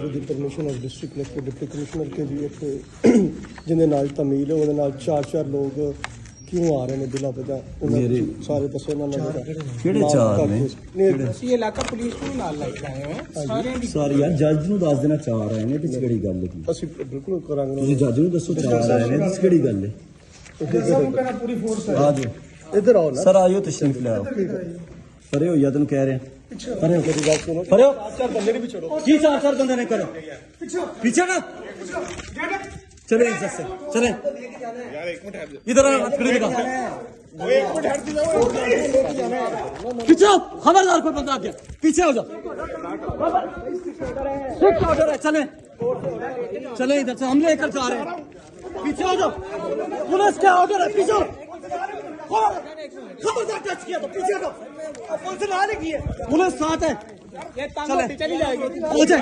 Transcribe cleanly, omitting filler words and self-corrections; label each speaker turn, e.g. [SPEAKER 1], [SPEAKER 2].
[SPEAKER 1] the permission of district collector deputy commissioner ਕੇ ਵੀ ਇੱਥੇ ਜਿਹਦੇ ਨਾਲ ਤਮੀਲ ਉਹਦੇ ਨਾਲ ਚਾਰ ਲੋਕ ਕਿਉਂ ਆ ਰਹੇ ਨੇ ਬਿਲਾ ਵਜ੍ਹਾ ਉਹਨਾਂ ਸਾਰੇ ਦੱਸੋ ਉਹਨਾਂ ਨੇ
[SPEAKER 2] ਕਿਹੜੇ ਚਾਰ ਨੇ
[SPEAKER 3] ਅਸੀਂ ਇਲਾਕਾ ਪੁਲਿਸ ਨੂੰ ਨਾਲ ਲੈ ਕੇ ਆਏ ਹਾਂ ਸਾਰਿਆਂ ਦੀ
[SPEAKER 2] ਸਾਰੇ ਯਾਰ ਜੱਜ ਨੂੰ ਦੱਸ ਦੇਣਾ ਚਾਰ ਆਏ ਨੇ ਤੇ ਕਿਹੜੀ ਗੱਲ ਹੈ
[SPEAKER 1] ਅਸੀਂ ਬਿਲਕੁਲ ਕਰਾਂਗੇ
[SPEAKER 2] ਤੁਸੀਂ ਜੱਜ ਨੂੰ ਦੱਸੋ ਚਾਰ ਆਏ ਨੇ ਤੇ ਕਿਹੜੀ ਗੱਲ ਹੈ
[SPEAKER 3] ਪੂਰੀ ਫੋਰਸ ਹੈ
[SPEAKER 2] ਆ ਜਾਓ
[SPEAKER 1] ਇੱਧਰ ਆਓ ਨਾ
[SPEAKER 2] ਸਰ ਆਇਓ ਤਸ਼ਰੀਫ ਲੈ ਆਓ ਪਰੇ ਹੋ ਜਾਂ ਤੈਨੂੰ ਕਹਿ ਰਿਹਾ परे हो
[SPEAKER 1] मेरी बात सुनो
[SPEAKER 2] परे हो
[SPEAKER 1] चार बंदे ने भी छोड़ो
[SPEAKER 2] की चार बंदे ने करो पीछे ना चले इधर से चले इधर खड़ी दिखा पीछे खबरदार कोई बंदा आ गया पीछे हो जाओ ऑर्डर है चले चले इधर से हम लेकर जा रहे हैं पीछे हो जाओ पुलिस का ऑर्डर है पीछे खबरदार टच किया तो पीछे हटो पुलिस साथ है
[SPEAKER 3] चली जाएगी
[SPEAKER 2] हो जाए